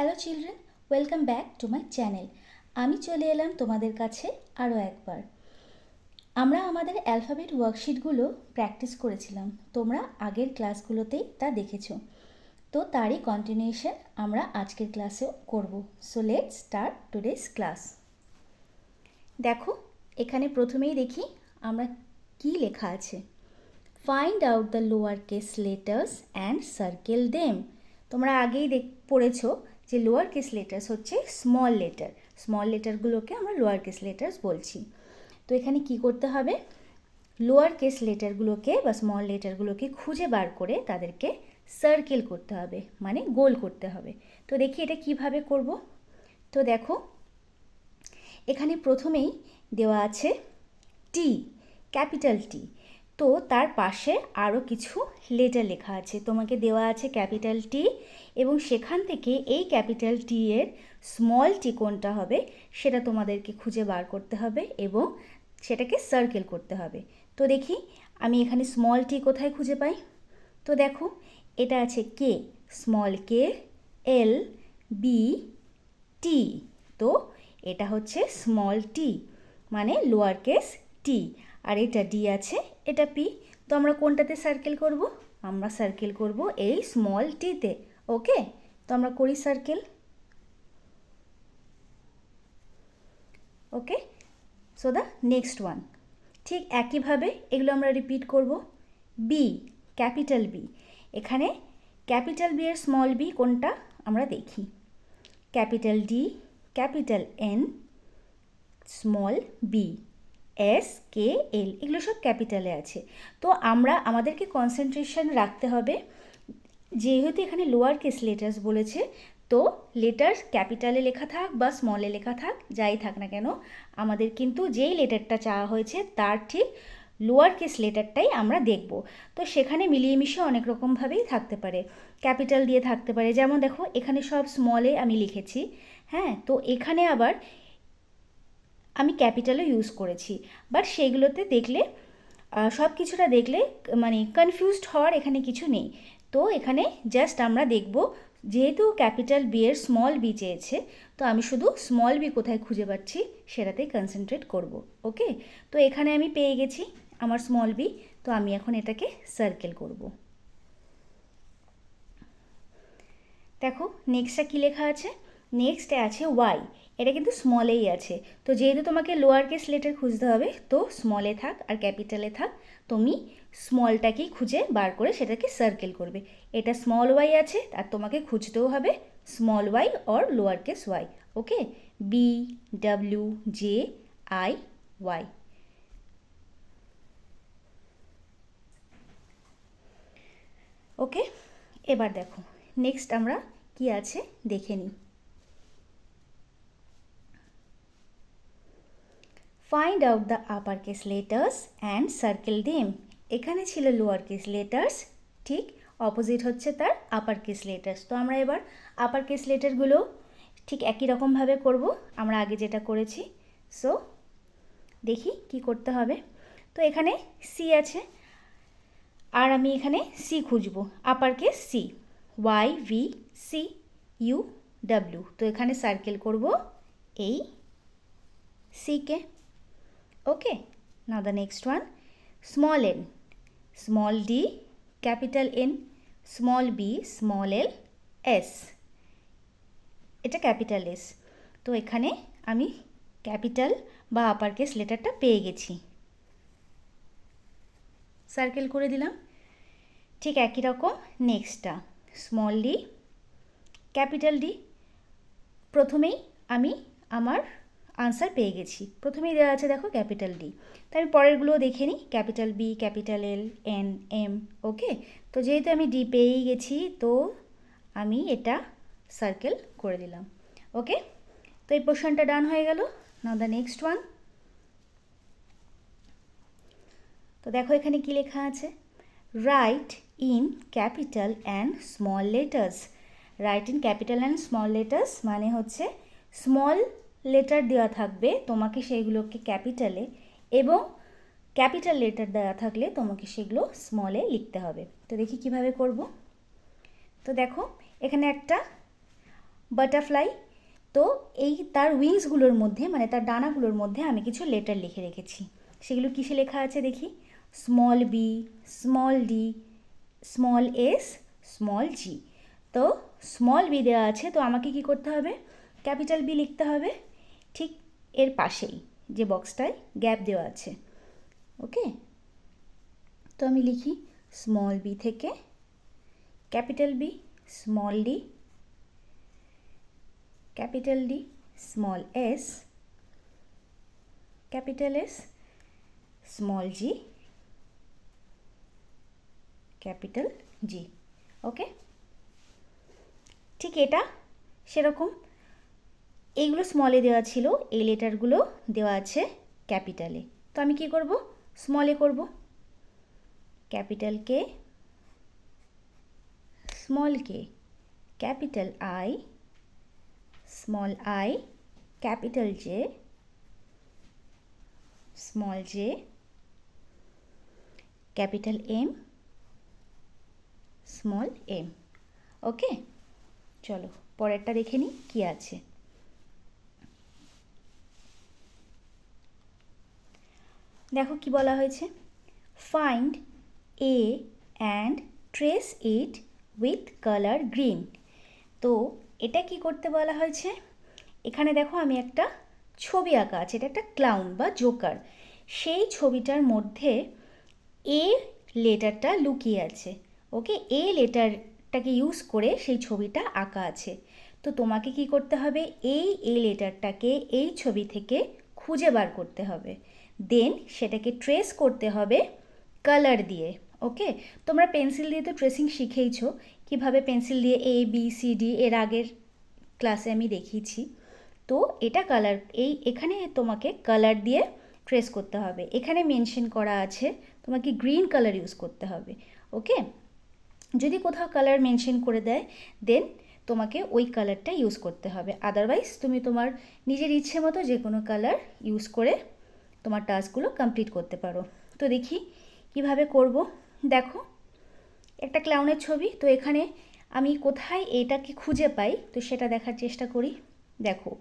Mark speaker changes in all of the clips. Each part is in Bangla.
Speaker 1: Hello children, welcome back to my channel. আমি চলে এলাম তোমাদের কাছে আরও একবার। আমরা আমাদের অ্যালফাবেট ওয়ার্কশিটগুলো প্র্যাকটিস করেছিলাম, তোমরা আগের ক্লাসগুলোতেই তা দেখেছো। তো তারই কন্টিনিউশন আমরা আজকের ক্লাসেও করব। So let's start today's class. দেখো, এখানে প্রথমেই দেখি আমরা কি লেখা আছে। Find out the lower case letters and circle them. তোমরা আগেই পড়েছো যে লোয়ার কেস লেটার্স হচ্ছে স্মল লেটার। স্মল লেটারগুলোকে আমরা লোয়ার কেস লেটার্স বলছি। তো এখানে কি করতে হবে, লোয়ার কেস লেটারগুলোকে বা স্মল লেটারগুলোকে খুঁজে বার করে তাদেরকে সার্কেল করতে হবে, মানে গোল করতে হবে। তো দেখি এটা কিভাবে করব। তো দেখো, এখানে প্রথমেই দেওয়া আছে টি, ক্যাপিটাল টি। তো তার পাশে আরও কিছু লেটার লেখা আছে, তোমাকে দেওয়া আছে ক্যাপিটাল টি, এবং সেখান থেকে এই ক্যাপিটাল টি এর স্মল টি কোনটা হবে সেটা তোমাদেরকে খুঁজে বার করতে হবে এবং সেটাকে সার্কেল করতে হবে। তো দেখি আমি এখানে স্মল টি কোথায় খুঁজে পাই। তো দেখো, এটা আছে কে, স্মল কে, এল, বি, টি। তো এটা হচ্ছে স্মল টি, মানে লোয়ার কেস টি। আর এটা ডি আছে, এটা পি। তো আমরা কোনটাতে সার্কেল করব? আমরা সার্কেল করব এই স্মল টিতে। ওকে, তো আমরা করি circle. Okay, so the next one. ঠিক একইভাবে এগুলো আমরা রিপিট করব। B, capital B. এখানে ক্যাপিটাল বি এর স্মল বি কোনটা আমরা দেখি। Capital D, capital N, small B, S, K, L, এগুলো সব ক্যাপিটালে আছে। তো আমাদেরকে কনসেন্ট্রেশন রাখতে হবে, যেহেতু এখানে লোয়ার কেস লেটার্স বলেছে, তো লেটার ক্যাপিটালে লেখা থাক বা স্মলে লেখা থাক, যাই থাক না কেন, আমাদের কিন্তু যেই লেটারটা চাওয়া হয়েছে তার ঠিক লোয়ার কেস লেটারটাই আমরা দেখব। তো সেখানে মিলিয়ে মিশিয়ে অনেক রকমভাবেই থাকতে পারে, ক্যাপিটাল দিয়ে থাকতে পারে, যেমন দেখো এখানে সব স্মলে আমি লিখেছি। হ্যাঁ, তো এখানে আবার আমি ক্যাপিটালও ইউজ করেছি, বাট সেইগুলোতে দেখলে সব কিছুটা দেখলে মানে কনফিউজড হওয়ার এখানে কিছু নেই। তো এখানে জাস্ট আমরা দেখব, যেহেতু ক্যাপিটাল বি এর স্মল বি চেয়েছে, তো আমি শুধু স্মল বি কোথায় খুঁজে পাচ্ছি সেটাতেই কনসেন্ট্রেট করব। ওকে, তো এখানে আমি পেয়ে গেছি আমার স্মল বি, তো আমি এখন এটাকে সার্কেল করব। দেখো নেক্সটটা কী লেখা আছে। নেক্সটে আছে ওয়াই, এটা কিন্তু স্মলেই আছে। তো যেহেতু তোমাকে লোয়ার কেস লেটার খুঁজতে হবে, তো স্মলে থাক আর ক্যাপিটালে থাক, তুমি স্মলটাকেই খুঁজে বার করে সেটাকে সার্কেল করবে। এটা স্মল ওয়াই আছে আর তোমাকে খুঁজতেও হবে small Y or lower case Y. Okay, B, W, J, I, Y. Okay, এবার দেখো নেক্সট আমরা কি আছে দেখে নিই। Find out the upper case letters and circle them. এখানে ছিল লোয়ার কেস লেটার্স, ঠিক অপোজিট হচ্ছে তার আপার কেস লেটার্স। তো আমরা এবার আপার কেস লেটারগুলো ঠিক একই রকমভাবে করব আমরা আগে যেটা করেছি। সো দেখি কি করতে হবে। তো এখানে সি আছে, আর আমি এখানে সি খুঁজব, upper case C, Y, V, C, U, W. তো এখানে সার্কেল করব এই সিকে। Okay, now the next one, small n, small d, capital N, small b, small l, s, এটা ক্যাপিটাল এস। তো এখানে আমি ক্যাপিটাল বা আপার কেস লেটারটা পেয়ে গেছি, সার্কেল করে দিলাম। ঠিক একই রকম নেক্সটটা স্মল ডি, ক্যাপিটাল ডি। প্রথমেই আমি আমার আনসার পেয়ে গেছি, প্রথমেই দেওয়া আছে দেখো ক্যাপিটাল ডি। তো আমি পরেরগুলো দেখে নিই, capital B, capital L, N, M. Okay, তো যেহেতু আমি ডি পেয়েই গেছি, তো আমি এটা সার্কেল করে দিলাম। ওকে, তো এই পোর্শনটা ডান হয়ে গেল। নাও দ্য নেক্সট ওয়ান। তো দেখো এখানে কি লেখা আছে, right in capital and small letters. Right in capital and small letters মানে হচ্ছে স্মল লেটার দেওয়া থাকবে, তোমাকে সেইগুলোকে ক্যাপিটালে, এবং ক্যাপিটাল লেটার দেওয়া থাকলে তোমাকে সেগুলো স্মলে লিখতে হবে। তো দেখি কিভাবে করব। তো দেখো এখানে একটা বাটারফ্লাই। তো এই তার উইংসগুলোর মধ্যে মানে তার ডানাগুলোর মধ্যে আমি কিছু লেটার লিখে রেখেছি। সেগুলো কিসে লেখা আছে দেখি? Small B, small D, small S, small G. তো স্মল বি দেওয়া আছে, তো আমাকে কি করতে হবে? ক্যাপিটাল বি লিখতে হবে ঠিক এর পাশেই যে বক্সটায় গ্যাপ দেওয়া আছে। ওকে, তো আমি লিখি স্মল বি থেকে capital B, small D, capital D, small S, capital S, small G, capital G. Okay, ঠিক এটা সেরকম এইগুলো স্মলে দেওয়া ছিল, এই লেটারগুলো দেওয়া আছে ক্যাপিটালে। তো আমি কি করব? স্মলে করব। Capital K, small K, capital I, small I, capital J, small J, capital M, small M. Okay, চলো পরেরটা দেখে নিই কী আছে। দেখো কি বলা হয়েছে? Find a and trace it with colour green. তো এটা কি করতে বলা হয়েছে? এখানে দেখো আমি একটা ছবি আঁকা আছে, এটা একটা ক্লাউন বা জোকার। সেই ছবিটার মধ্যে এ লেটারটা লুকিয়ে আছে। ওকে, এ লেটারটাকে ইউজ করে সেই ছবিটা আঁকা আছে। তো তোমাকে কি করতে হবে? এ লেটারটাকে এই ছবি থেকে খুঁজে বার করতে হবে, দেন সেটাকে ট্রেস করতে হবে কালার দিয়ে। ওকে, তোমরা পেন্সিল দিয়ে তো ট্রেসিং শিখেইছো, কিভাবে পেন্সিল দিয়ে এ বি সি ডি এর আগের ক্লাসে আমি দেখিয়েছি। তো এটা কালার, এখানে তোমাকে কালার দিয়ে ট্রেস করতে হবে। এখানে মেনশন করা আছে তোমাকে গ্রিন কালার ইউজ করতে হবে। ওকে, যদি কোথাও কালার মেনশন করে দেয় দেন তোমাকে ওই কালারটা ইউজ করতে হবে, আদারওয়াইজ তুমি তোমার নিজের ইচ্ছে মতো যে কোনো কালার ইউজ করে তোমার টাস্কগুলো কমপ্লিট করতে পারো। তো দেখি কিভাবে করব। দেখো একটা ক্লাউনের ছবি, তো এখানে আমি কোথায় এটাকে খুঁজে পাই তো সেটা দেখার চেষ্টা করি। দেখো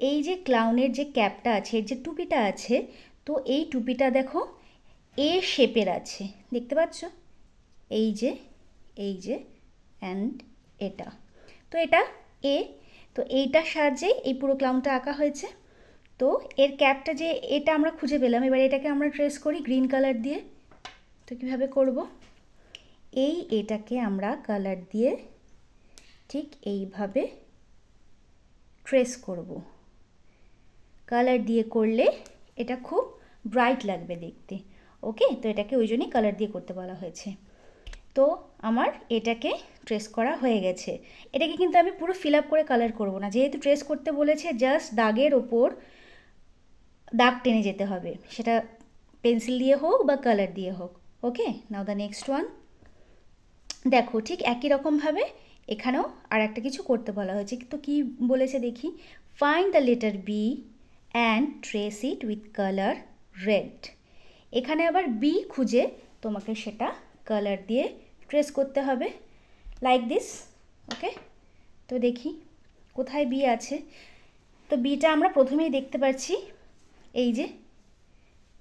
Speaker 1: এই যে ক্লাউনের যে ক্যাপটা আছে, এর যে টুপিটা আছে, তো এই টুপিটা দেখো এ শেপের আছে, দেখতে পাচ্ছ? এই যে অ্যান্ড এটা, তো এটা এ, তো এইটার সাহায্যেই এই পুরো ক্লাউনটা আঁকা হয়েছে। তো এর ক্যাপটা যে এটা আমরা খুঁজে পেলাম, এবার এটাকে আমরা ট্রেস করি গ্রিন কালার দিয়ে। তো কীভাবে করব? এটাকে আমরা কালার দিয়ে ঠিক এইভাবে ট্রেস করব। কালার দিয়ে করলে এটা খুব ব্রাইট লাগবে দেখতে। ওকে, তো এটাকে ওই জন্যই কালার দিয়ে করতে বলা হয়েছে। তো আমার এটাকে ট্রেস করা হয়ে গেছে। এটাকে কিন্তু আমি পুরো ফিল আপ করে কালার করব না, যেহেতু ট্রেস করতে বলেছে জাস্ট দাগের ওপর দাগ টেনে যেতে হবে, সেটা পেন্সিল দিয়ে হোক বা কালার দিয়ে হোক। ওকে, নাও দ্য নেক্সট ওয়ান। দেখো ঠিক একই রকমভাবে এখানেও আর একটা কিছু করতে বলা হয়েছে। তো কি বলেছে দেখি? Find the letter B and trace it with colour red. এখানে আবার বি খুঁজে তোমাকে সেটা কালার দিয়ে ট্রেস করতে হবে লাইক দিস। ওকে, তো দেখি কোথায় বি আছে। তো বিটা আমরা প্রথমেই দেখতে পাচ্ছি, এই যে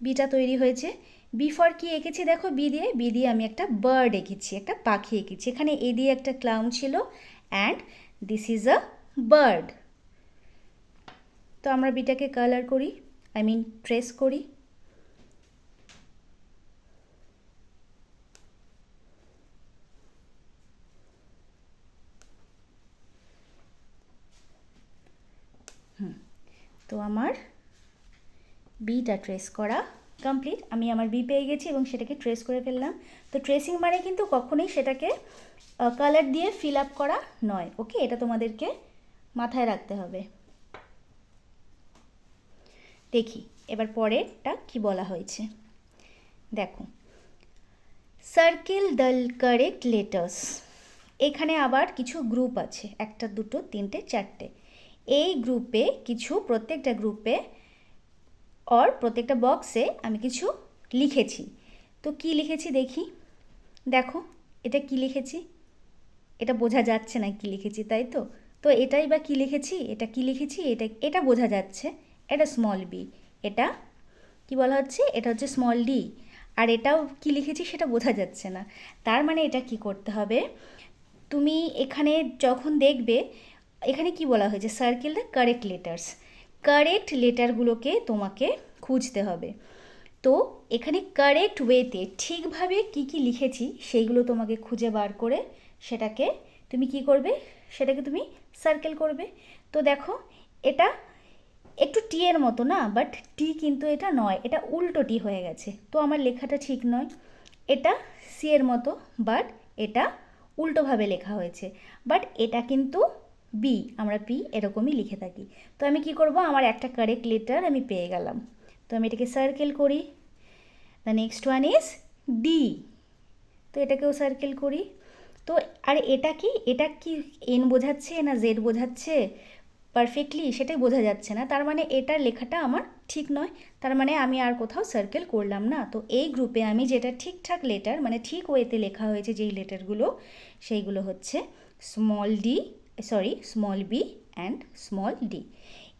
Speaker 1: বিটা তৈরি হয়েছে। বি ফর কি এঁকেছি দেখো? বি দিয়ে আমি একটা বার্ড এঁকেছি, একটা পাখি এঁকেছি। এখানে এ দিয়ে একটা ক্লাউন ছিল and this is a bird. তো আমরা বিটাকে কালার করি, আই মিন ট্রেস করি। তো আমার বিটা ট্রেস করা কমপ্লিট। আমি আমার বি পেয়ে গেছি এবং সেটাকে ট্রেস করে ফেললাম। তো ট্রেসিং মানে কিন্তু কখনোই সেটাকে কালার দিয়ে ফিল আপ করা নয়। ওকে, এটা তোমাদেরকে মাথায় রাখতে হবে। দেখি এবার পরেরটা কি বলা হয়েছে। দেখো, সার্কেল দ্য কারেক্ট লেটার্স। এখানে আবার কিছু গ্রুপ আছে, একটা দুটো তিনটে চারটে। এই গ্রুপে কিছু, প্রত্যেকটা গ্রুপে আর প্রত্যেকটা বক্সে আমি কিছু লিখেছি। তো কি লিখেছি দেখি। দেখো এটা কি লিখেছি, এটা বোঝা যাচ্ছে না কি লিখেছি, তাই তো? তো এটাই বা কী লিখেছি, এটা কি লিখেছি, এটা বোঝা যাচ্ছে, এটা স্মল বি, এটা কি বলা হচ্ছে, এটা হচ্ছে স্মল ডি, আর এটাও কি লিখেছি সেটা বোঝা যাচ্ছে না। তার মানে এটা কি করতে হবে, তুমি এখানে যখন দেখবে এখানে কি বলা হয়েছে, circle the correct letters, correct লেটারগুলোকে তোমাকে খুঁজতে হবে। তো এখানে কারেক্ট ওয়েতে ঠিকভাবে কি কি লিখেছি সেইগুলো তোমাকে খুঁজে বার করে সেটাকে তুমি কি করবে, সেটাকে তুমি সার্কেল করবে। তো দেখো এটা একটু টি এর মতো না, বাট টি কিন্তু এটা নয়, এটা উল্টো টি হয়ে গেছে, তো আমার লেখাটা ঠিক নয়। এটা সি এর মতো, বাট এটা উল্টোভাবে লেখা হয়েছে, বাট এটা কিন্তু বি, আমরা পি এরকমই লিখে থাকি। তো আমি কি করব, আমার একটা কারেক্ট লেটার আমি পেয়ে গেলাম, তো আমি এটাকে সার্কেল করি। The next one is D, তো এটাকেও সার্কেল করি। তো আর এটা কি এন বোঝাচ্ছে না জেড বোঝাচ্ছে পারফেক্টলি সেটাই বোঝা যাচ্ছে না, তার মানে এটার লেখাটা আমার ঠিক নয়, তার মানে আমি আর কোথাও সার্কেল করলাম না। তো এই গ্রুপে আমি যেটা ঠিকঠাক লেটার, মানে ঠিক ওয়েতে লেখা হয়েছে যেই লেটারগুলো, সেইগুলো হচ্ছে small B and small D.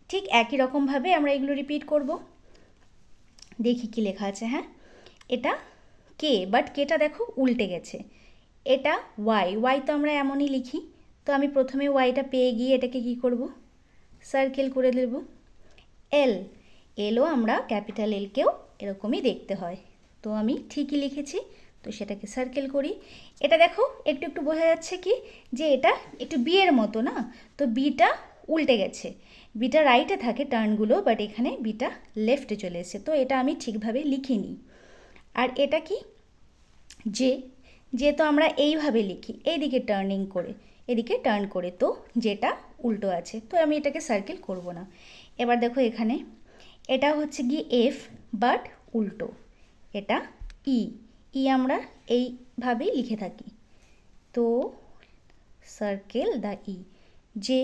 Speaker 1: ঠিক একই রকমভাবে আমরা এগুলো রিপিট করব। দেখি কি লেখা আছে। হ্যাঁ, এটা কে, বাট কেটা দেখো উল্টে গেছে। এটা ওয়াই তো আমরা এমনই লিখি, তো আমি প্রথমে ওয়াইটা পেয়ে গিয়ে এটাকে কি করব, সার্কেল করে দেব। এলও আমরা ক্যাপিটাল এলকেও এরকমই দেখতে হয়, তো আমি ঠিকই লিখেছি, তো সেটাকে সার্কেল করি। এটা দেখো একটু একটু বোঝা যাচ্ছে কি যে এটা একটু বি এর মতো না, তো বিটা উল্টে গেছে, বিটা রাইটে থাকে টার্নগুলো, বাট এখানে বিটা লেফটে চলে এসেছে, তো এটা আমি ঠিকভাবে লিখিনি। আর এটা কি যে তো আমরা এইভাবে লিখি, এইদিকে টার্নিং করে, এদিকে টার্ন করে, তো যেটা উল্টো আছে, তো আমি এটাকে সার্কেল করব না। এবার দেখো এখানে এটা হচ্ছে গিয়ে এফ, বাট উল্টো, এটা ই আমরা এইভাবেই লিখে থাকি, তো সার্কেল দ্য যে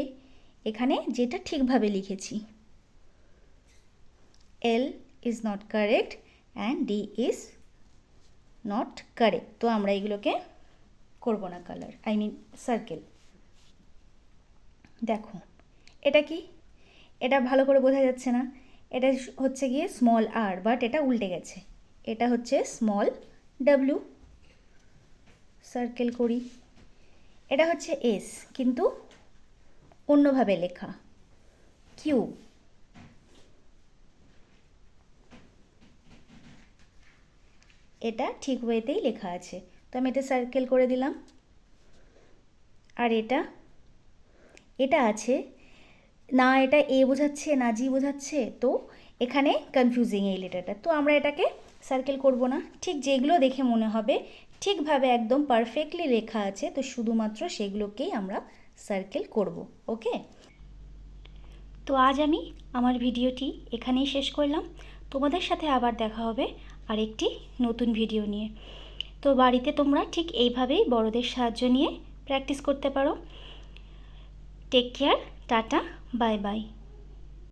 Speaker 1: এখানে যেটা ঠিকভাবে লিখেছি, এল is not correct and D is not correct, তো আমরা এগুলোকে করবো না কালার, সার্কেল। দেখো এটা কি, এটা ভালো করে বোঝা যাচ্ছে না, এটা হচ্ছে গিয়ে স্মল আর, বাট এটা উল্টে গেছে, এটা হচ্ছে স্মল ডাব্লিউ, সার্কেল করি। এটা হচ্ছে এস, কিন্তু অন্যভাবে লেখা, কিউ, এটা ঠিক ওয়েতেই লেখা আছে, তো আমি এটা সার্কেল করে দিলাম। আর এটা আছে না, এটা এ বোঝাচ্ছে না জি বোঝাচ্ছে, তো এখানে কনফিউজিং এই লেটারটা, তো আমরা এটাকে সার্কেল করব না। ঠিক যেগুলো দেখে মনে হবে ঠিকভাবে একদম পারফেক্টলি লেখা আছে, তো শুধুমাত্র সেগুলোকেই আমরা সার্কেল করব। ওকে, তো আজ আমি আমার ভিডিওটি এখানেই শেষ করলাম। তোমাদের সাথে আবার দেখা হবে আরেকটি নতুন ভিডিও নিয়ে। তো বাড়িতে তোমরা ঠিক এইভাবেই বড়দের সাহায্য নিয়ে প্র্যাকটিস করতে পারো। Take care, tata, bye by.